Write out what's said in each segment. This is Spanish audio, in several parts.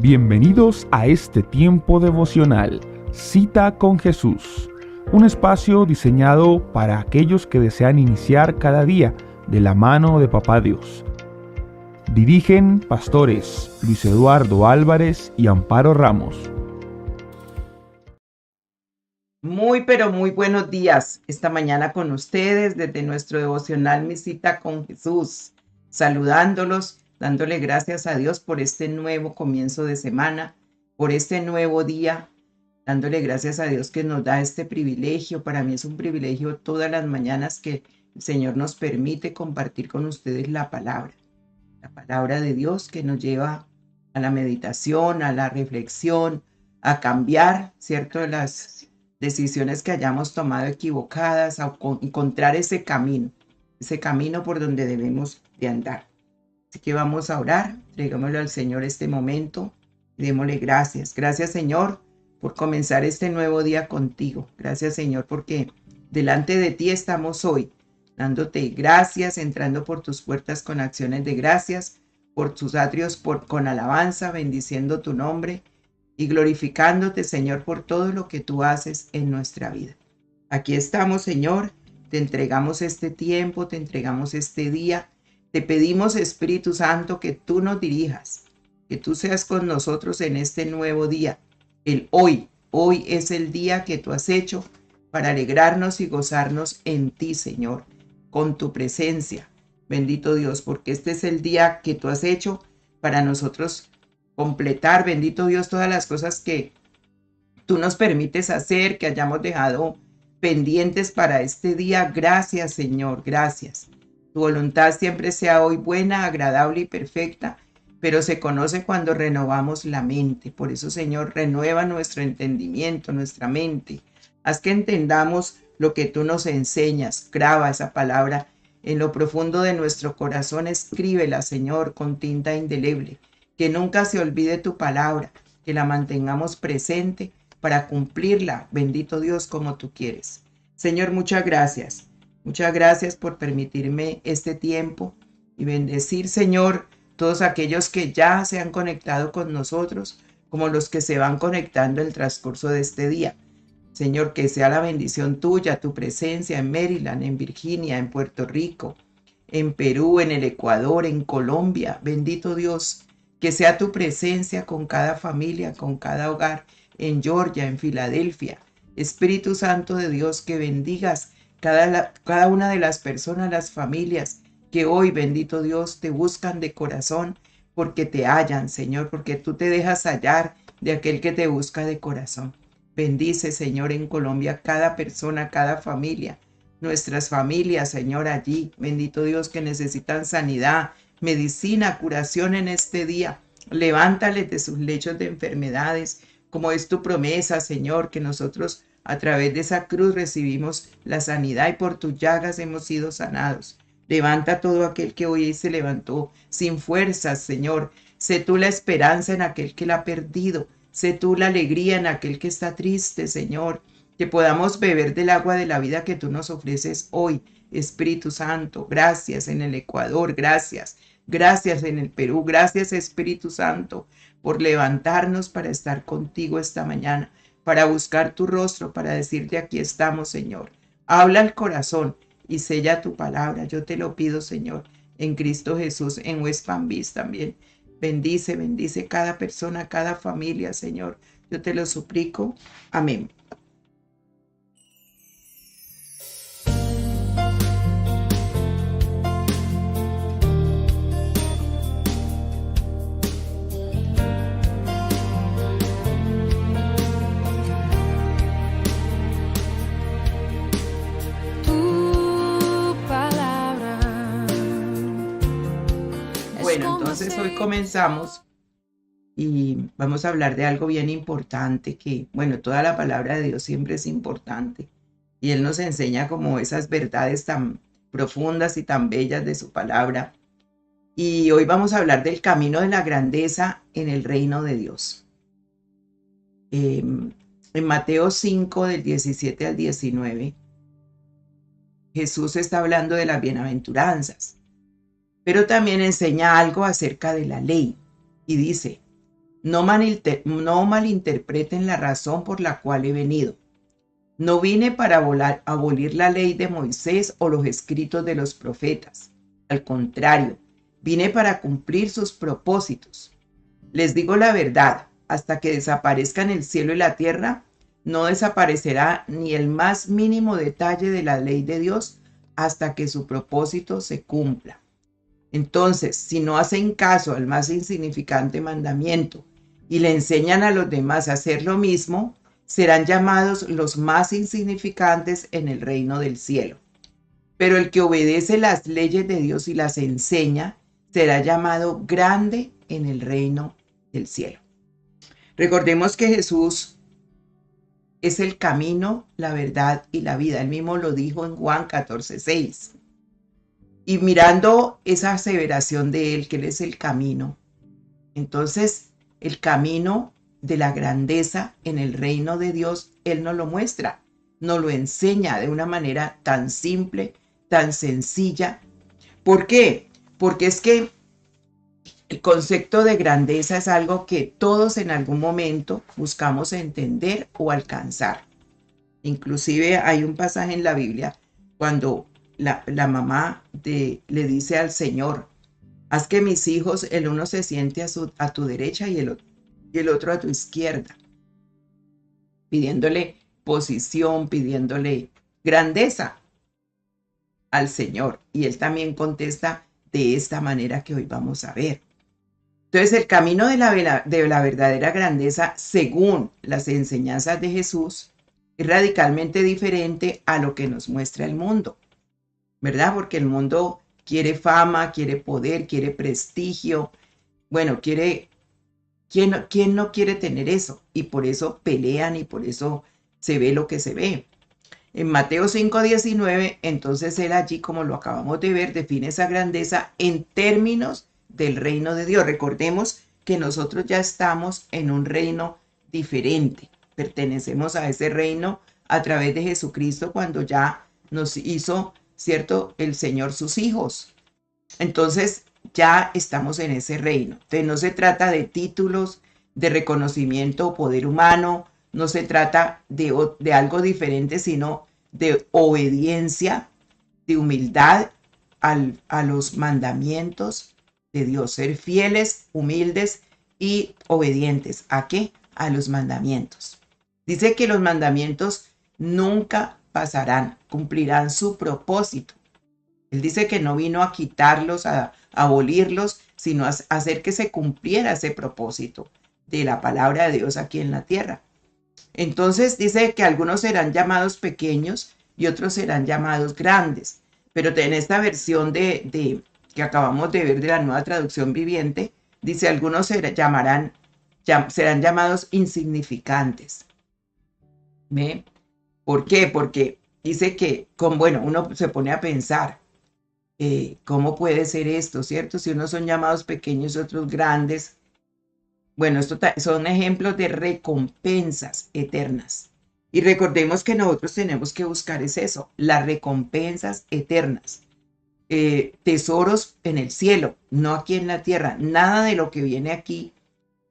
Bienvenidos a este tiempo devocional, Cita con Jesús, un espacio diseñado para aquellos que desean iniciar cada día de la mano de Papá Dios. Dirigen pastores Luis Eduardo Álvarez y Amparo Ramos. Pero muy buenos días esta mañana con ustedes desde nuestro devocional Mi Cita con Jesús, saludándolos, dándole gracias a Dios por este nuevo comienzo de semana, por este nuevo día, dándole gracias a Dios que nos da este privilegio. Para mí es un privilegio todas las mañanas que el Señor nos permite compartir con ustedes la palabra de Dios que nos lleva a la meditación, a la reflexión, a cambiar, ¿cierto?, las decisiones que hayamos tomado equivocadas, a encontrar ese camino por donde debemos de andar. Así que vamos a orar, entregámosle al Señor este momento y démosle gracias. Gracias, Señor, por comenzar este nuevo día contigo. Gracias, Señor, porque delante de ti estamos hoy, dándote gracias, entrando por tus puertas con acciones de gracias, por tus atrios con alabanza, bendiciendo tu nombre y glorificándote, Señor, por todo lo que tú haces en nuestra vida. Aquí estamos, Señor, te entregamos este tiempo, te entregamos este día. Te pedimos, Espíritu Santo, que tú nos dirijas, que tú seas con nosotros en este nuevo día, el hoy. Hoy es el día que tú has hecho para alegrarnos y gozarnos en ti, Señor, con tu presencia. Bendito Dios, porque este es el día que tú has hecho para nosotros completar, bendito Dios, todas las cosas que tú nos permites hacer, que hayamos dejado pendientes para este día. Gracias, Señor, gracias. Tu voluntad siempre sea hoy buena, agradable y perfecta, pero se conoce cuando renovamos la mente. Por eso, Señor, renueva nuestro entendimiento, nuestra mente. Haz que entendamos lo que tú nos enseñas. Graba esa palabra en lo profundo de nuestro corazón. Escríbela, Señor, con tinta indeleble. Que nunca se olvide tu palabra, que la mantengamos presente para cumplirla, bendito Dios, como tú quieres. Señor, muchas gracias. Muchas gracias por permitirme este tiempo y bendecir, Señor, todos aquellos que ya se han conectado con nosotros, como los que se van conectando en el transcurso de este día. Señor, que sea la bendición tuya, tu presencia en Maryland, en Virginia, en Puerto Rico, en Perú, en el Ecuador, en Colombia. Bendito Dios, que sea tu presencia con cada familia, con cada hogar, en Georgia, en Filadelfia. Espíritu Santo de Dios, que bendigas cada una de las personas, las familias que hoy, bendito Dios, te buscan de corazón porque te hallan, Señor, porque tú te dejas hallar de aquel que te busca de corazón. Bendice, Señor, en Colombia cada persona, cada familia, nuestras familias, Señor, allí, bendito Dios, que necesitan sanidad, medicina, curación en este día. Levántales de sus lechos de enfermedades, como es tu promesa, Señor, que nosotros a través de esa cruz recibimos la sanidad y por tus llagas hemos sido sanados. Levanta todo aquel que hoy se levantó sin fuerzas, Señor. Sé tú la esperanza en aquel que la ha perdido. Sé tú la alegría en aquel que está triste, Señor. Que podamos beber del agua de la vida que tú nos ofreces hoy, Espíritu Santo. Gracias en el Ecuador, gracias. Gracias en el Perú, gracias, Espíritu Santo, por levantarnos para estar contigo esta mañana, para buscar tu rostro, para decirte aquí estamos, Señor. Habla al corazón y sella tu palabra. Yo te lo pido, Señor, en Cristo Jesús, en West Palm Beach también. Bendice cada persona, cada familia, Señor. Yo te lo suplico. Amén. Bueno, entonces hoy comenzamos y vamos a hablar de algo bien importante que, bueno, toda la palabra de Dios siempre es importante y Él nos enseña como esas verdades tan profundas y tan bellas de su palabra. Y hoy vamos a hablar del camino de la grandeza en el reino de Dios. En Mateo 5, del 17 al 19, Jesús está hablando de las bienaventuranzas, pero también enseña algo acerca de la ley y dice: No malinterpreten la razón por la cual he venido. No vine para abolir la ley de Moisés o los escritos de los profetas. Al contrario, vine para cumplir sus propósitos. Les digo la verdad, hasta que desaparezcan el cielo y la tierra, no desaparecerá ni el más mínimo detalle de la ley de Dios hasta que su propósito se cumpla. Entonces, si no hacen caso al más insignificante mandamiento y le enseñan a los demás a hacer lo mismo, serán llamados los más insignificantes en el reino del cielo. Pero el que obedece las leyes de Dios y las enseña, será llamado grande en el reino del cielo. Recordemos que Jesús es el camino, la verdad y la vida. Él mismo lo dijo en Juan 14:6. Y mirando esa aseveración de él, que él es el camino, entonces el camino de la grandeza en el reino de Dios, él nos lo muestra, nos lo enseña de una manera tan simple, tan sencilla. ¿Por qué? Porque es que el concepto de grandeza es algo que todos en algún momento buscamos entender o alcanzar. Inclusive hay un pasaje en la Biblia cuando la mamá le dice al Señor: haz que mis hijos, el uno se siente a tu derecha y el otro a tu izquierda, pidiéndole posición, pidiéndole grandeza al Señor. Y él también contesta de esta manera que hoy vamos a ver. Entonces, el camino de la verdadera grandeza, según las enseñanzas de Jesús, es radicalmente diferente a lo que nos muestra el mundo, ¿verdad? Porque el mundo quiere fama, quiere poder, quiere prestigio. Bueno, ¿quién no quiere tener eso? Y por eso pelean y por eso se ve lo que se ve. En Mateo 5:19, entonces él allí, como lo acabamos de ver, define esa grandeza en términos del reino de Dios. Recordemos que nosotros ya estamos en un reino diferente. Pertenecemos a ese reino a través de Jesucristo cuando ya nos hizo, ¿cierto?, el Señor sus hijos. Entonces ya estamos en ese reino. Entonces no se trata de títulos, de reconocimiento o poder humano, no se trata de algo diferente, sino de obediencia, de humildad a los mandamientos de Dios. Ser fieles, humildes y obedientes. ¿A qué? A los mandamientos. Dice que los mandamientos nunca pasarán, cumplirán su propósito. Él dice que no vino a quitarlos, a abolirlos, sino a hacer que se cumpliera ese propósito de la palabra de Dios aquí en la tierra. Entonces dice que algunos serán llamados pequeños y otros serán llamados grandes. Pero en esta versión que acabamos de ver de la Nueva Traducción Viviente, dice algunos serán llamados insignificantes. ¿Ve? ¿Por qué? Porque dice que, bueno, uno se pone a pensar, ¿cómo puede ser esto, cierto? Si unos son llamados pequeños y otros grandes. Bueno, estos son ejemplos de recompensas eternas. Y recordemos que nosotros tenemos que buscar es eso, las recompensas eternas. Tesoros en el cielo, no aquí en la tierra. Nada de lo que viene aquí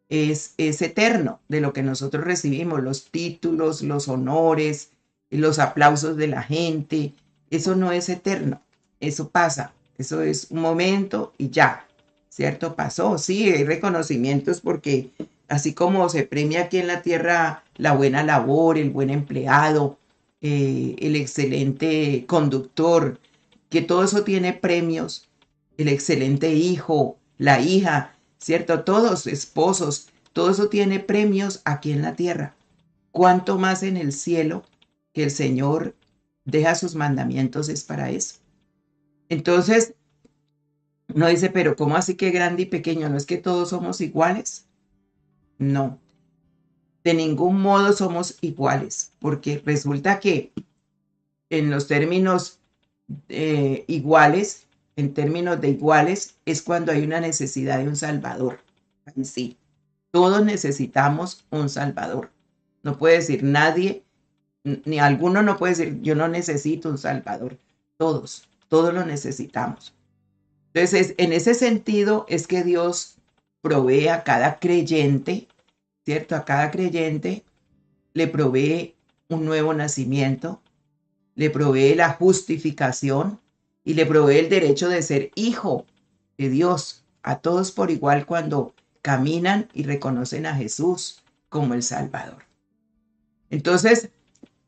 es eterno, de lo que nosotros recibimos, los títulos, los honores, los aplausos de la gente. Eso no es eterno, eso pasa, eso es un momento y ya. ¿Cierto? Pasó, sí, hay reconocimientos porque así como se premia aquí en la tierra la buena labor, el buen empleado, el excelente conductor, que todo eso tiene premios, el excelente hijo, la hija, ¿cierto? Todos esposos, todo eso tiene premios aquí en la tierra. ¿Cuánto más en el cielo que el Señor deja sus mandamientos es para eso? Entonces, uno dice, pero ¿cómo así que grande y pequeño? ¿No es que todos somos iguales? No, de ningún modo somos iguales, porque resulta que en los términos iguales, en términos de iguales, es cuando hay una necesidad de un Salvador. Ahí sí, todos necesitamos un Salvador. No puede decir nadie, ni alguno no puede decir, yo no necesito un Salvador. Todos lo necesitamos. Entonces, en ese sentido es que Dios provee a cada creyente, ¿cierto? A cada creyente le provee un nuevo nacimiento, le provee la justificación y le provee el derecho de ser hijo de Dios a todos por igual cuando caminan y reconocen a Jesús como el Salvador. Entonces,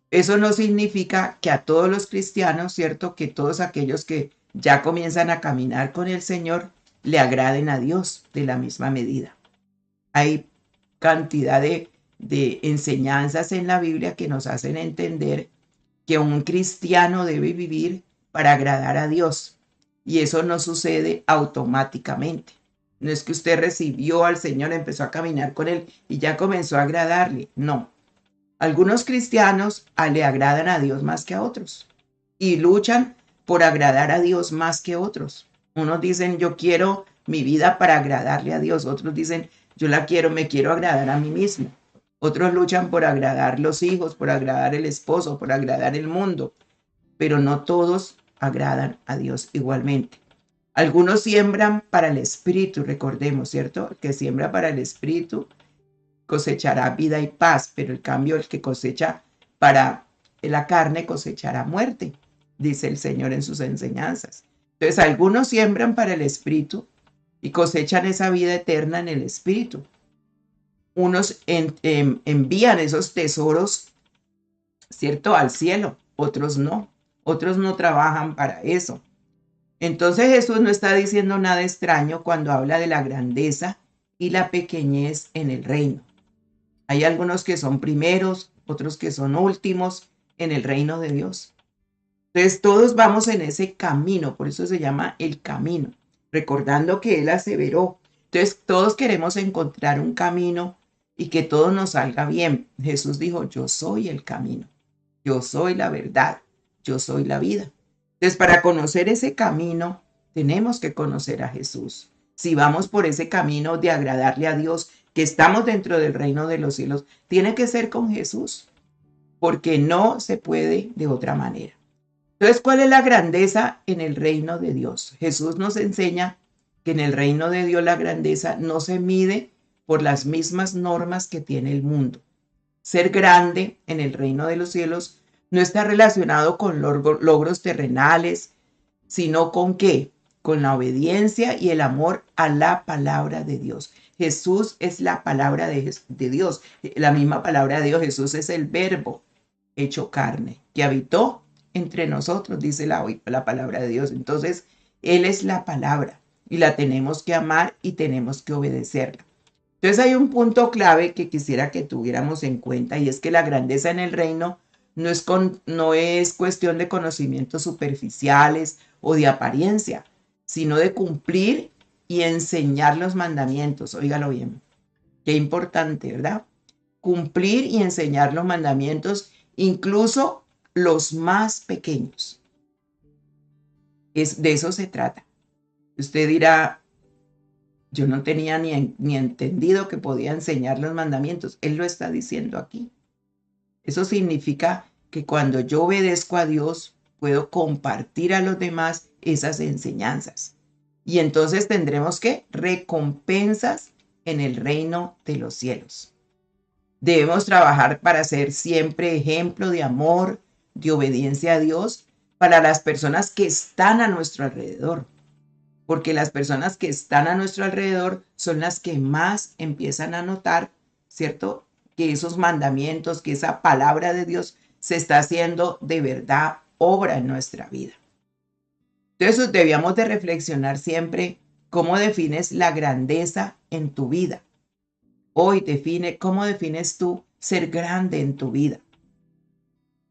eso no significa que a todos los cristianos, ¿cierto? Que todos aquellos que ya comienzan a caminar con el Señor le agraden a Dios de la misma medida. Hay cantidad de enseñanzas en la Biblia que nos hacen entender que un cristiano debe vivir para agradar a Dios. Y eso no sucede automáticamente. No es que usted recibió al Señor, empezó a caminar con Él y ya comenzó a agradarle. No. Algunos cristianos le agradan a Dios más que a otros y luchan por agradar a Dios más que otros. Unos dicen, yo quiero mi vida para agradarle a Dios. Otros dicen, me quiero agradar a mí mismo. Otros luchan por agradar los hijos, por agradar el esposo, por agradar el mundo. Pero no todos agradan a Dios igualmente. Algunos siembran para el espíritu, recordemos, ¿cierto? El que siembra para el espíritu cosechará vida y paz, pero el cambio, el que cosecha para la carne cosechará muerte, dice el Señor en sus enseñanzas. Entonces, algunos siembran para el espíritu y cosechan esa vida eterna en el espíritu. Unos envían esos tesoros, ¿cierto?, al cielo, otros no trabajan para eso. Entonces Jesús no está diciendo nada extraño cuando habla de la grandeza y la pequeñez en el reino. Hay algunos que son primeros, otros que son últimos en el reino de Dios. Entonces todos vamos en ese camino, por eso se llama el camino, recordando que Él aseveró. Entonces todos queremos encontrar un camino y que todo nos salga bien. Jesús dijo, yo soy el camino, yo soy la verdad, yo soy la vida. Entonces para conocer ese camino tenemos que conocer a Jesús. Si vamos por ese camino de agradarle a Dios, que estamos dentro del reino de los cielos, tiene que ser con Jesús, porque no se puede de otra manera. Entonces, ¿cuál es la grandeza en el reino de Dios? Jesús nos enseña que en el reino de Dios la grandeza no se mide por las mismas normas que tiene el mundo. Ser grande en el reino de los cielos no está relacionado con logros terrenales, sino con ¿qué? Con la obediencia y el amor a la palabra de Dios. Jesús es la palabra de Dios, la misma palabra de Dios. Jesús es el verbo hecho carne, que habitó entre nosotros, dice la palabra de Dios. Entonces, Él es la palabra y la tenemos que amar y tenemos que obedecerla. Entonces hay un punto clave que quisiera que tuviéramos en cuenta y es que la grandeza en el reino no es cuestión de conocimientos superficiales o de apariencia, sino de cumplir y enseñar los mandamientos. Óigalo bien, qué importante, ¿verdad? Cumplir y enseñar los mandamientos, incluso los más pequeños. De eso se trata. Usted dirá, yo no tenía ni entendido que podía enseñar los mandamientos. Él lo está diciendo aquí. Eso significa que cuando yo obedezco a Dios, puedo compartir a los demás esas enseñanzas. Y entonces tendremos que recompensas en el reino de los cielos. Debemos trabajar para ser siempre ejemplo de amor, de obediencia a Dios para las personas que están a nuestro alrededor. Porque las personas que están a nuestro alrededor son las que más empiezan a notar, ¿cierto?, que esos mandamientos, que esa palabra de Dios se está haciendo de verdad obra en nuestra vida. Entonces debíamos de reflexionar siempre cómo defines la grandeza en tu vida. Hoy cómo defines tú ser grande en tu vida.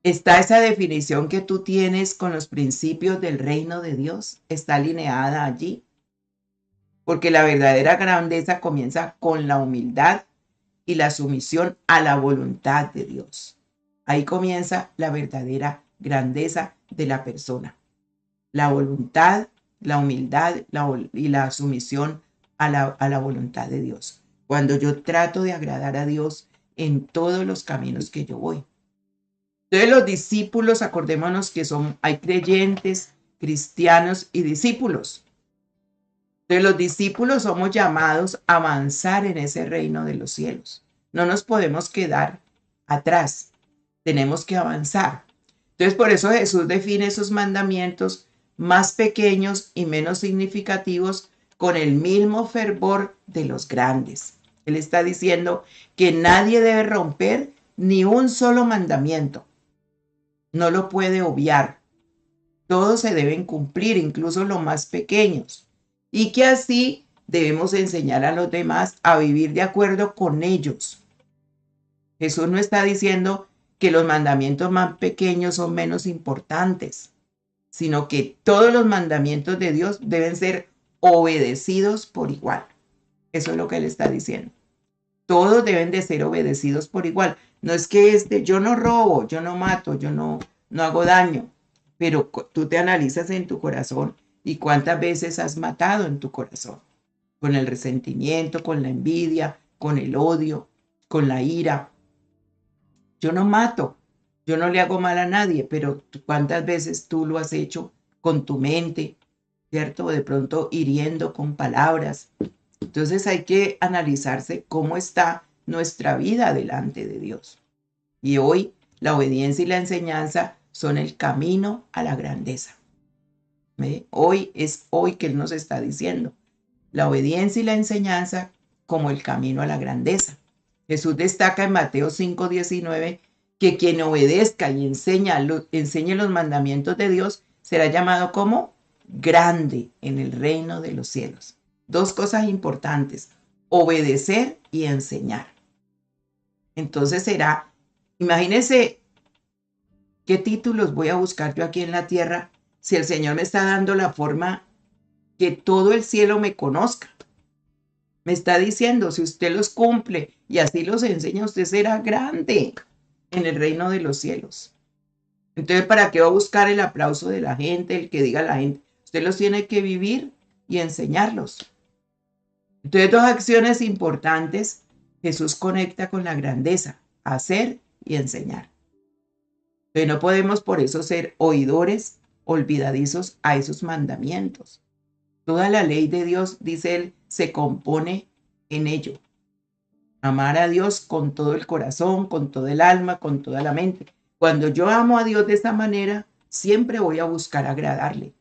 ¿Está esa definición que tú tienes con los principios del reino de Dios? ¿Está alineada allí? Porque la verdadera grandeza comienza con la humildad y la sumisión a la voluntad de Dios. Ahí comienza la verdadera grandeza de la persona. La voluntad, la humildad y la sumisión a la voluntad de Dios. Cuando yo trato de agradar a Dios en todos los caminos que yo voy. Entonces los discípulos, acordémonos que hay creyentes, cristianos y discípulos. Entonces los discípulos somos llamados a avanzar en ese reino de los cielos. No nos podemos quedar atrás, tenemos que avanzar. Entonces por eso Jesús define esos mandamientos más pequeños y menos significativos con el mismo fervor de los grandes. Él está diciendo que nadie debe romper ni un solo mandamiento. No lo puede obviar. Todos se deben cumplir, incluso los más pequeños. Y que así debemos enseñar a los demás a vivir de acuerdo con ellos. Jesús no está diciendo que los mandamientos más pequeños son menos importantes, sino que todos los mandamientos de Dios deben ser obedecidos por igual. Eso es lo que Él está diciendo. Todos deben de ser obedecidos por igual. No es que yo no robo, yo no mato, yo no hago daño, pero tú te analizas en tu corazón y cuántas veces has matado en tu corazón, con el resentimiento, con la envidia, con el odio, con la ira. Yo no mato, yo no le hago mal a nadie, pero cuántas veces tú lo has hecho con tu mente, ¿cierto? De pronto hiriendo con palabras. Entonces hay que analizarse cómo está nuestra vida delante de Dios. Y hoy la obediencia y la enseñanza son el camino a la grandeza. ¿Ve? Hoy que Él nos está diciendo. La obediencia y la enseñanza como el camino a la grandeza. Jesús destaca en Mateo 5:19 que quien obedezca y enseñe los mandamientos de Dios será llamado como grande en el reino de los cielos. Dos cosas importantes, obedecer y enseñar. Entonces imagínense qué títulos voy a buscar yo aquí en la tierra si el Señor me está dando la forma que todo el cielo me conozca. Me está diciendo, si usted los cumple y así los enseña, usted será grande en el reino de los cielos. Entonces, ¿para qué va a buscar el aplauso de la gente, el que diga la gente? Usted los tiene que vivir y enseñarlos. Entonces, dos acciones importantes Jesús conecta con la grandeza, hacer y enseñar. Entonces, no podemos por eso ser oidores olvidadizos a esos mandamientos. Toda la ley de Dios, dice él, se compone en ello. Amar a Dios con todo el corazón, con todo el alma, con toda la mente. Cuando yo amo a Dios de esta manera, siempre voy a buscar agradarle.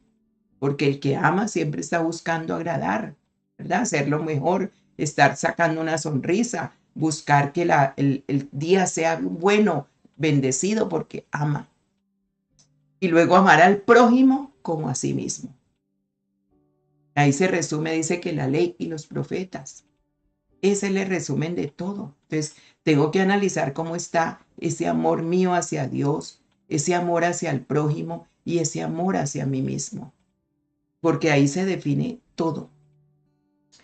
Porque el que ama siempre está buscando agradar, ¿verdad? Hacerlo mejor, estar sacando una sonrisa, buscar que el día sea bueno, bendecido porque ama. Y luego amar al prójimo como a sí mismo. Ahí se resume, dice que la ley y los profetas. Ese es el resumen de todo. Entonces, tengo que analizar cómo está ese amor mío hacia Dios, ese amor hacia el prójimo y ese amor hacia mí mismo. Porque ahí se define todo.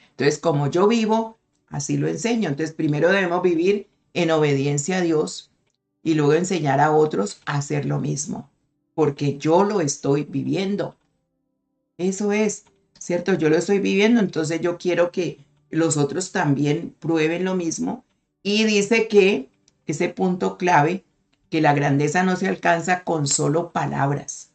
Entonces, como yo vivo, así lo enseño. Entonces, primero debemos vivir en obediencia a Dios y luego enseñar a otros a hacer lo mismo. Porque yo lo estoy viviendo. Eso es, ¿cierto? Yo lo estoy viviendo, entonces yo quiero que los otros también prueben lo mismo. Y dice que ese punto clave, que la grandeza no se alcanza con solo palabras.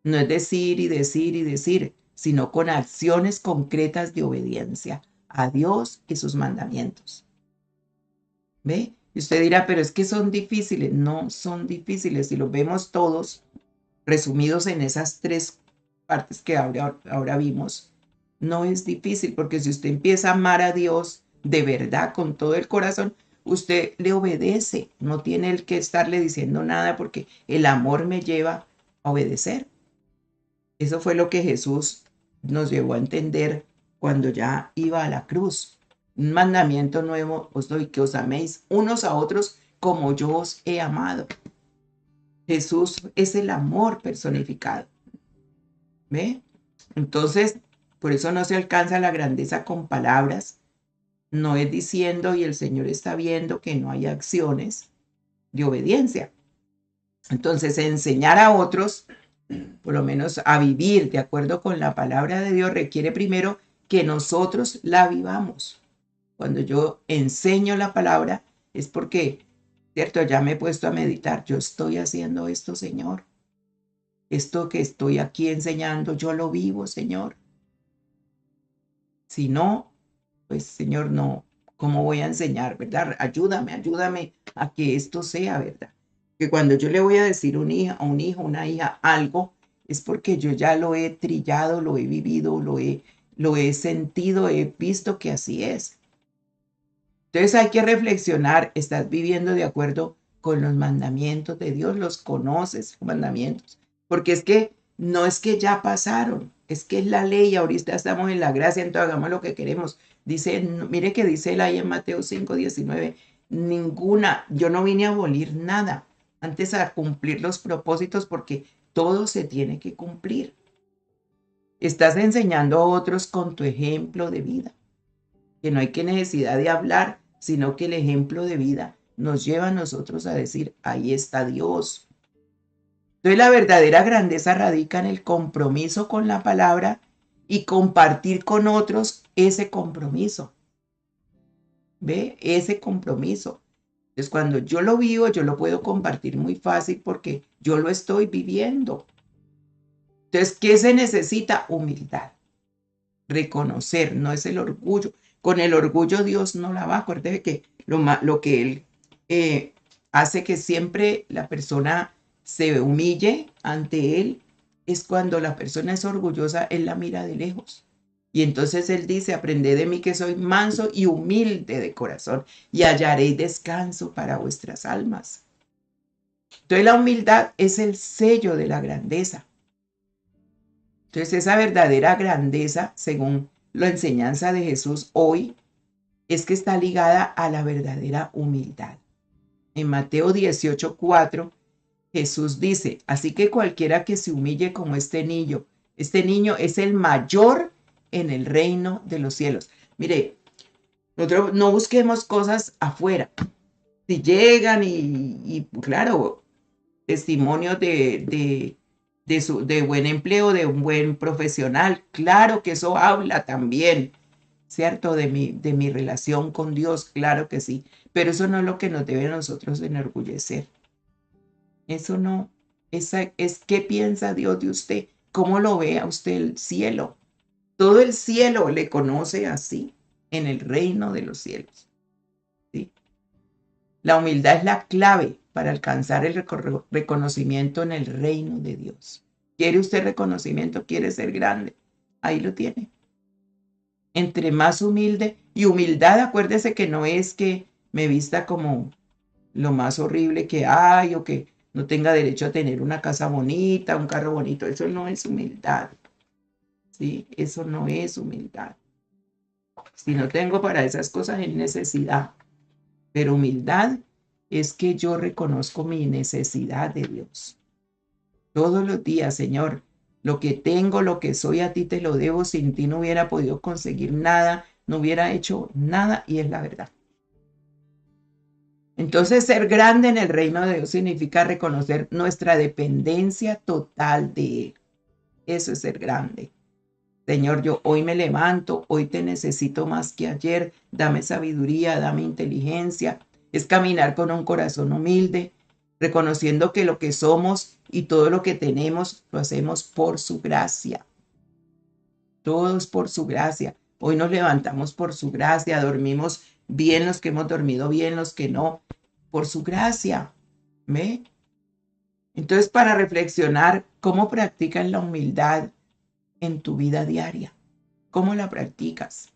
No es decir y decir y decir, sino con acciones concretas de obediencia a Dios y sus mandamientos. ¿Ve? Y usted dirá, pero es que son difíciles. No son difíciles. Si los vemos todos resumidos en esas tres partes que ahora vimos, no es difícil, porque si usted empieza a amar a Dios de verdad, con todo el corazón, usted le obedece. No tiene el que estarle diciendo nada, porque el amor me lleva a obedecer. Eso fue lo que Jesús nos llevó a entender cuando ya iba a la cruz. Un mandamiento nuevo os doy, que os améis unos a otros como yo os he amado. Jesús es el amor personificado. ¿Ve? Entonces, por eso no se alcanza la grandeza con palabras. No es diciendo, y el Señor está viendo que no hay acciones de obediencia. Entonces, enseñar a otros, por lo menos a vivir de acuerdo con la palabra de Dios, requiere primero que nosotros la vivamos. Cuando yo enseño la palabra es porque, cierto, ya me he puesto a meditar. Yo estoy haciendo esto, Señor. Esto que estoy aquí enseñando, yo lo vivo, Señor. Si no, pues Señor, no, ¿cómo voy a enseñar, verdad? Ayúdame a que esto sea, ¿verdad? Que cuando yo le voy a decir a un hijo, una hija, algo, es porque yo ya lo he trillado, lo he vivido, lo he sentido, he visto que así es. Entonces hay que reflexionar, ¿estás viviendo de acuerdo con los mandamientos de Dios? ¿Los conoces, los mandamientos? Porque es que no es que ya pasaron, es que es la ley, ahorita estamos en la gracia, entonces hagamos lo que queremos. Dice, mire que dice él ahí en Mateo 5:19, yo no vine a abolir nada, antes a cumplir los propósitos porque todo se tiene que cumplir. Estás enseñando a otros con tu ejemplo de vida, que no hay que necesidad de hablar, sino que el ejemplo de vida nos lleva a nosotros a decir, ahí está Dios. Entonces la verdadera grandeza radica en el compromiso con la palabra y compartir con otros ese compromiso. ¿Ve? Ese compromiso. Entonces cuando yo lo vivo, yo lo puedo compartir muy fácil porque yo lo estoy viviendo. Entonces, ¿qué se necesita? Humildad. Reconocer, no es el orgullo. Con el orgullo Dios no la va. Acuérdese que lo que Él hace que siempre la persona se humille ante Él es cuando la persona es orgullosa, Él la mira de lejos. Y entonces Él dice, aprended de mí que soy manso y humilde de corazón y hallaréis descanso para vuestras almas. Entonces la humildad es el sello de la grandeza. Entonces esa verdadera grandeza, según la enseñanza de Jesús hoy, es que está ligada a la verdadera humildad. En Mateo 18:4, Jesús dice, así que cualquiera que se humille como este niño es el mayor en el reino de los cielos. Mire, nosotros no busquemos cosas afuera. Si llegan y claro, testimonios de buen empleo, de un buen profesional, claro que eso habla también, ¿cierto? De mi relación con Dios, claro que sí, pero eso no es lo que nos debe a nosotros enorgullecer. Eso no, es qué piensa Dios de usted, cómo lo ve a usted el cielo. Todo el cielo le conoce así, en el reino de los cielos. ¿Sí? La humildad es la clave para alcanzar el reconocimiento en el reino de Dios. ¿Quiere usted reconocimiento? ¿Quiere ser grande? Ahí lo tiene. Entre más humilde, y humildad, acuérdese que no es que me vista como lo más horrible que hay o que no tenga derecho a tener una casa bonita, un carro bonito. Eso no es humildad. ¿Sí? Eso no es humildad. Si no tengo para esas cosas es necesidad. Pero humildad es que yo reconozco mi necesidad de Dios. Todos los días, Señor, lo que tengo, lo que soy, a ti te lo debo. Sin ti no hubiera podido conseguir nada, no hubiera hecho nada, y es la verdad. Entonces, ser grande en el reino de Dios significa reconocer nuestra dependencia total de Él. Eso es ser grande. Señor, yo hoy me levanto, hoy te necesito más que ayer. Dame sabiduría, dame inteligencia. Es caminar con un corazón humilde, reconociendo que lo que somos y todo lo que tenemos lo hacemos por su gracia. Todo es por su gracia. Hoy nos levantamos por su gracia, dormimos bien los que hemos dormido bien, los que no, por su gracia. ¿Ve? Entonces, para reflexionar, ¿cómo practican la humildad en tu vida diaria? ¿Cómo la practicas?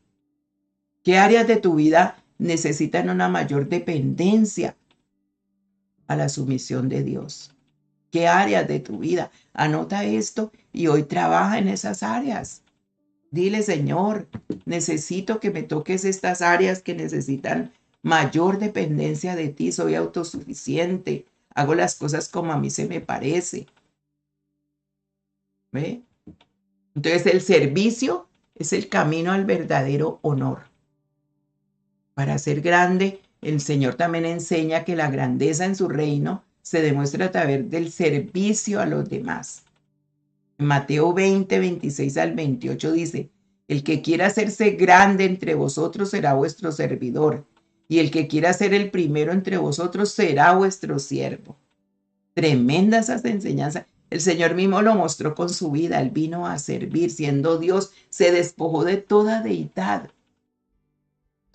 ¿Qué áreas de tu vida necesitan una mayor dependencia a la sumisión de Dios? ¿Qué áreas de tu vida? Anota esto y hoy trabaja en esas áreas. Dile, Señor, necesito que me toques estas áreas que necesitan mayor dependencia de ti. Soy autosuficiente. Hago las cosas como a mí se me parece. ¿Ve? Entonces el servicio es el camino al verdadero honor. Para ser grande, el Señor también enseña que la grandeza en su reino se demuestra a través del servicio a los demás. En Mateo 20, 26 al 28 dice, el que quiera hacerse grande entre vosotros será vuestro servidor, y el que quiera ser el primero entre vosotros será vuestro siervo. Tremenda esa enseñanza. El Señor mismo lo mostró con su vida. Él vino a servir, siendo Dios, se despojó de toda deidad.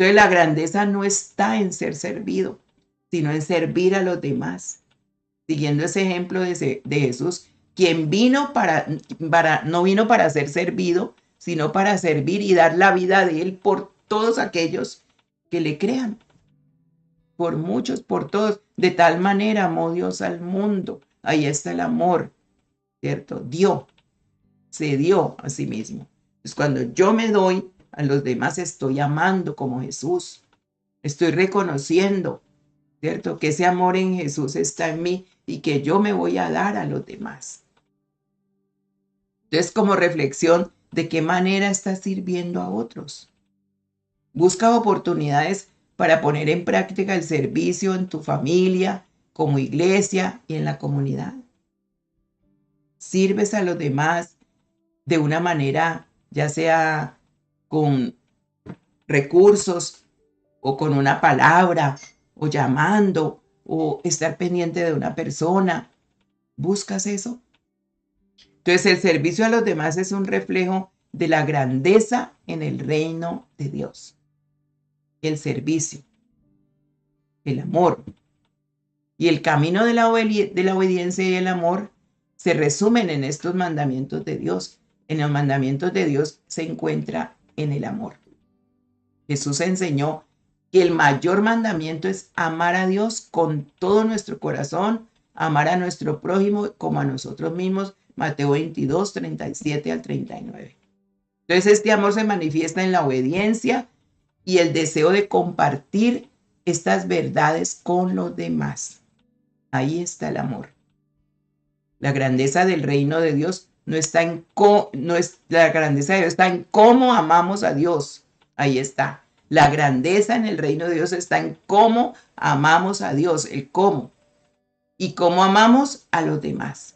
Entonces la grandeza no está en ser servido, sino en servir a los demás. Siguiendo ese ejemplo de Jesús, quien vino no vino para ser servido, sino para servir y dar la vida de él por todos aquellos que le crean. Por muchos, por todos. De tal manera amó Dios al mundo. Ahí está el amor, ¿cierto? Se dio a sí mismo. Entonces, cuando yo me doy a los demás, estoy amando como Jesús. Estoy reconociendo, ¿cierto? Que ese amor en Jesús está en mí y que yo me voy a dar a los demás. Entonces, como reflexión, ¿de qué manera estás sirviendo a otros? Busca oportunidades para poner en práctica el servicio en tu familia, como iglesia y en la comunidad. Sirves a los demás de una manera, ya sea con recursos o con una palabra o llamando o estar pendiente de una persona. ¿Buscas eso? Entonces el servicio a los demás es un reflejo de la grandeza en el reino de Dios. El servicio, el amor y el camino de la obediencia y el amor se resumen en estos mandamientos de Dios. En los mandamientos de Dios se encuentra en el amor. Jesús enseñó que el mayor mandamiento es amar a Dios con todo nuestro corazón, amar a nuestro prójimo como a nosotros mismos. Mateo 22, 37 al 39. Entonces este amor se manifiesta en la obediencia y el deseo de compartir estas verdades con los demás. Ahí está el amor. La grandeza del reino de Dios la grandeza de Dios está en cómo amamos a Dios. Ahí está. La grandeza en el reino de Dios está en cómo amamos a Dios, el cómo. Y cómo amamos a los demás.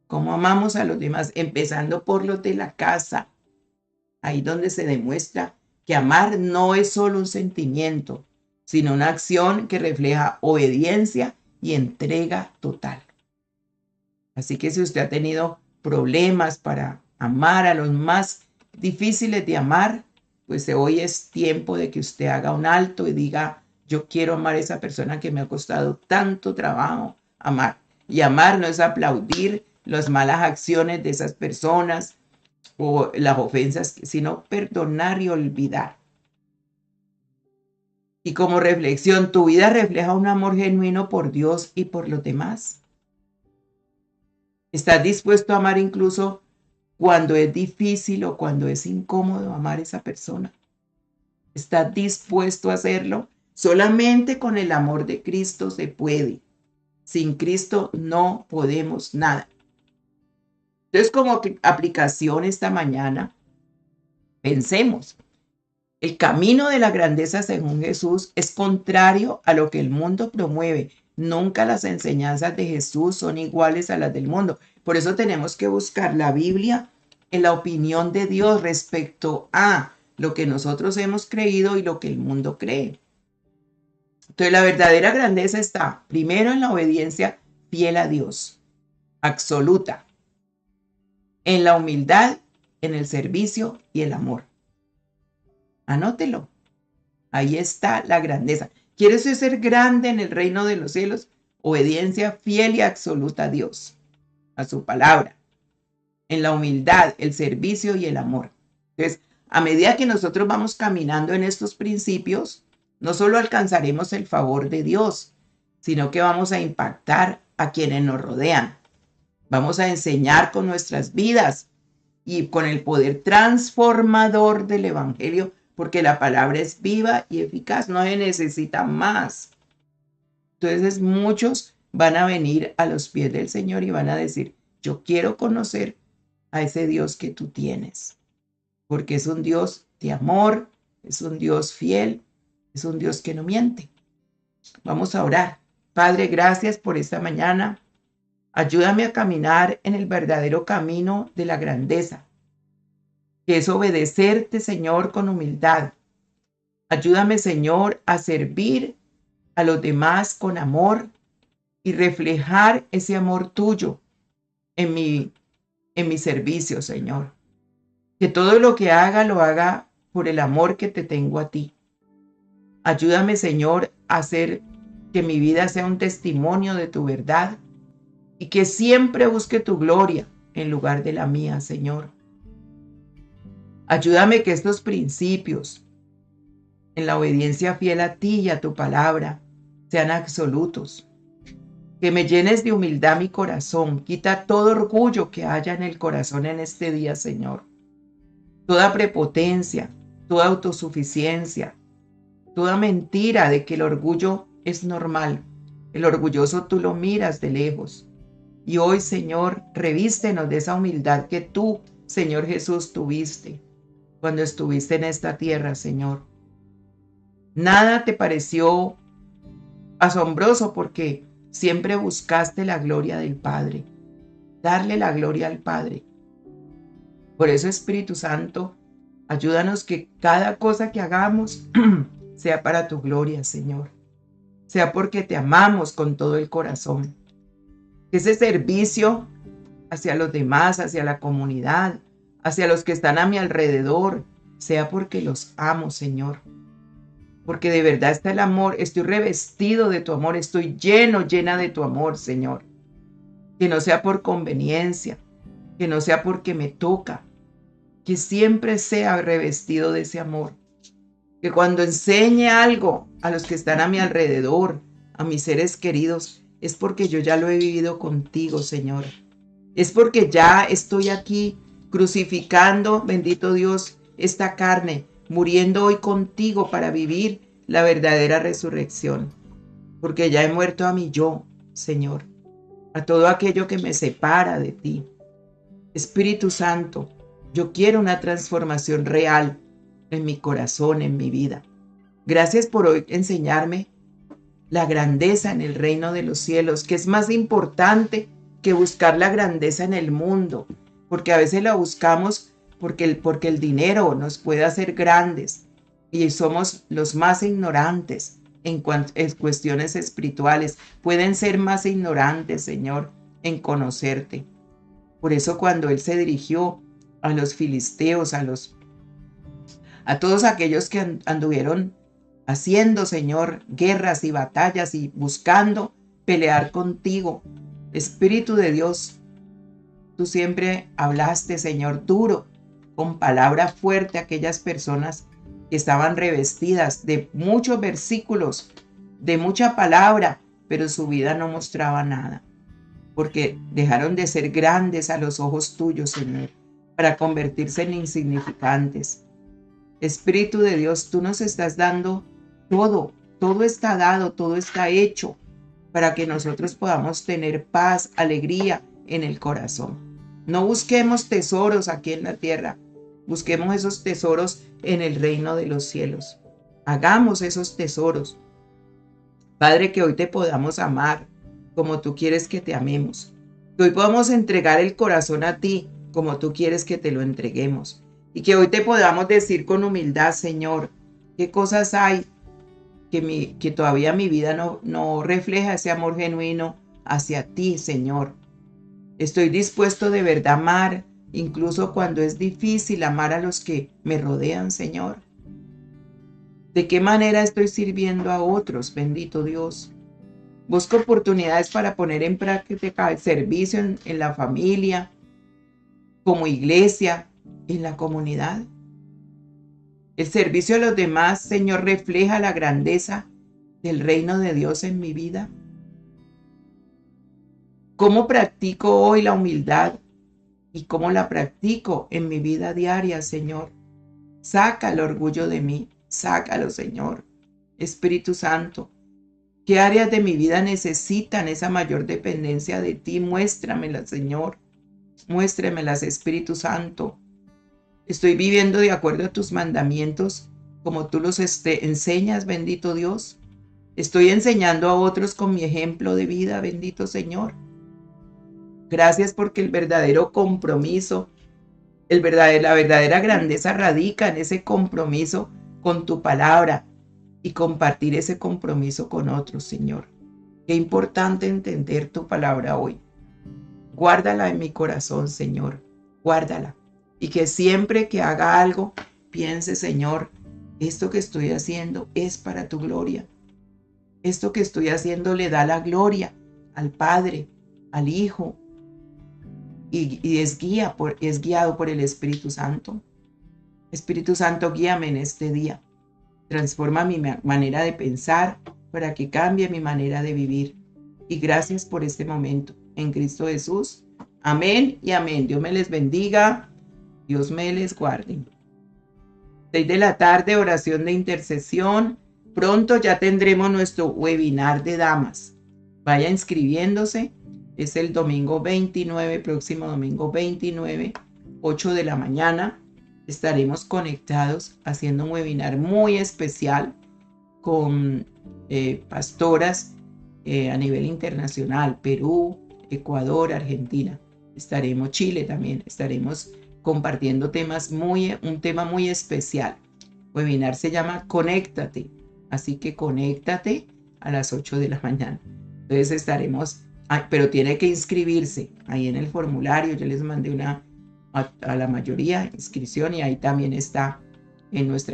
Cómo amamos a los demás, empezando por los de la casa. Ahí donde se demuestra que amar no es solo un sentimiento, sino una acción que refleja obediencia y entrega total. Así que si usted ha tenido problemas para amar a los más difíciles de amar, pues hoy es tiempo de que usted haga un alto y diga, yo quiero amar a esa persona que me ha costado tanto trabajo amar. Y amar no es aplaudir las malas acciones de esas personas o las ofensas, sino perdonar y olvidar. Y como reflexión, ¿tu vida refleja un amor genuino por Dios y por los demás? ¿Estás dispuesto a amar incluso cuando es difícil o cuando es incómodo amar a esa persona? ¿Estás dispuesto a hacerlo? Solamente con el amor de Cristo se puede. Sin Cristo no podemos nada. Entonces, como aplicación esta mañana, pensemos. El camino de la grandeza según Jesús es contrario a lo que el mundo promueve. Nunca las enseñanzas de Jesús son iguales a las del mundo. Por eso tenemos que buscar la Biblia en la opinión de Dios respecto a lo que nosotros hemos creído y lo que el mundo cree. Entonces la verdadera grandeza está primero en la obediencia fiel a Dios, absoluta, en la humildad, en el servicio y el amor. Anótelo. Ahí está la grandeza. ¿Quieres ser grande en el reino de los cielos? Obediencia fiel y absoluta a Dios, a su palabra. En la humildad, el servicio y el amor. Entonces, a medida que nosotros vamos caminando en estos principios, no solo alcanzaremos el favor de Dios, sino que vamos a impactar a quienes nos rodean. Vamos a enseñar con nuestras vidas y con el poder transformador del Evangelio, porque la palabra es viva y eficaz, no se necesita más. Entonces muchos van a venir a los pies del Señor y van a decir, yo quiero conocer a ese Dios que tú tienes, porque es un Dios de amor, es un Dios fiel, es un Dios que no miente. Vamos a orar. Padre, gracias por esta mañana. Ayúdame a caminar en el verdadero camino de la grandeza, que es obedecerte, Señor, con humildad. Ayúdame, Señor, a servir a los demás con amor y reflejar ese amor tuyo en mi servicio, Señor. Que todo lo que haga, lo haga por el amor que te tengo a ti. Ayúdame, Señor, a hacer que mi vida sea un testimonio de tu verdad y que siempre busque tu gloria en lugar de la mía, Señor. Ayúdame que estos principios en la obediencia fiel a ti y a tu palabra sean absolutos. Que me llenes de humildad mi corazón. Quita todo orgullo que haya en el corazón en este día, Señor. Toda prepotencia, toda autosuficiencia, toda mentira de que el orgullo es normal. El orgulloso tú lo miras de lejos. Y hoy, Señor, revístenos de esa humildad que tú, Señor Jesús, tuviste cuando estuviste en esta tierra, Señor. Nada te pareció asombroso porque siempre buscaste la gloria del Padre, darle la gloria al Padre. Por eso, Espíritu Santo, ayúdanos que cada cosa que hagamos sea para tu gloria, Señor. Sea porque te amamos con todo el corazón. Que ese servicio hacia los demás, hacia la comunidad, hacia los que están a mi alrededor, sea porque los amo, Señor. Porque de verdad está el amor, estoy revestido de tu amor, estoy llena de tu amor, Señor. Que no sea por conveniencia, que no sea porque me toca, que siempre sea revestido de ese amor. Que cuando enseñe algo a los que están a mi alrededor, a mis seres queridos, es porque yo ya lo he vivido contigo, Señor. Es porque ya estoy aquí crucificando, bendito Dios, esta carne, muriendo hoy contigo para vivir la verdadera resurrección. Porque ya he muerto a mi yo, Señor, a todo aquello que me separa de ti. Espíritu Santo, yo quiero una transformación real en mi corazón, en mi vida. Gracias por hoy enseñarme la grandeza en el reino de los cielos, que es más importante que buscar la grandeza en el mundo, porque a veces la buscamos porque el dinero nos puede hacer grandes y somos los más ignorantes en cuestiones espirituales. Pueden ser más ignorantes, Señor, en conocerte. Por eso cuando Él se dirigió a los filisteos, a todos aquellos que anduvieron haciendo, Señor, guerras y batallas y buscando pelear contigo, Espíritu de Dios, tú siempre hablaste, Señor, duro, con palabra fuerte a aquellas personas que estaban revestidas de muchos versículos, de mucha palabra, pero su vida no mostraba nada, porque dejaron de ser grandes a los ojos tuyos, Señor, para convertirse en insignificantes. Espíritu de Dios, tú nos estás dando todo está dado, todo está hecho para que nosotros podamos tener paz, alegría en el corazón. No busquemos tesoros aquí en la tierra, busquemos esos tesoros en el reino de los cielos. Hagamos esos tesoros. Padre, que hoy te podamos amar como tú quieres que te amemos. Que hoy podamos entregar el corazón a ti como tú quieres que te lo entreguemos. Y que hoy te podamos decir con humildad, Señor, qué cosas hay que todavía mi vida no refleja ese amor genuino hacia ti, Señor. Estoy dispuesto de verdad a amar, incluso cuando es difícil amar a los que me rodean, Señor. ¿De qué manera estoy sirviendo a otros, bendito Dios? Busco oportunidades para poner en práctica el servicio en la familia, como iglesia, en la comunidad. El servicio a los demás, Señor, refleja la grandeza del reino de Dios en mi vida. ¿Cómo practico hoy la humildad y cómo la practico en mi vida diaria, Señor? Saca el orgullo de mí, sácalo, Señor. Espíritu Santo, ¿qué áreas de mi vida necesitan esa mayor dependencia de ti? Muéstramelas, Señor. Muéstremelas, Espíritu Santo. Estoy viviendo de acuerdo a tus mandamientos, como tú los enseñas, bendito Dios. Estoy enseñando a otros con mi ejemplo de vida, bendito Señor. Gracias porque el verdadero compromiso, la verdadera grandeza radica en ese compromiso con tu palabra y compartir ese compromiso con otros, Señor. Qué importante entender tu palabra hoy. Guárdala en mi corazón, Señor. Guárdala. Y que siempre que haga algo, piense, Señor, esto que estoy haciendo es para tu gloria. Esto que estoy haciendo le da la gloria al Padre, al Hijo, y es guiado por el Espíritu Santo. Espíritu Santo, guíame en este día. Transforma mi manera de pensar para que cambie mi manera de vivir. Y gracias por este momento. En Cristo Jesús. Amén y amén. Dios me les bendiga. Dios me les guarde. 6 de la tarde, oración de intercesión. Pronto ya tendremos nuestro webinar de damas. Vaya inscribiéndose. Es el domingo 29, próximo domingo 29, 8 de la mañana. Estaremos conectados haciendo un webinar muy especial con pastoras a nivel internacional, Perú, Ecuador, Argentina. Estaremos, Chile también, estaremos compartiendo un tema muy especial. El webinar se llama Conéctate, así que conéctate a las 8 de la mañana. Entonces estaremos, pero tiene que inscribirse ahí en el formulario. Yo les mandé a la mayoría inscripción y ahí también está en nuestra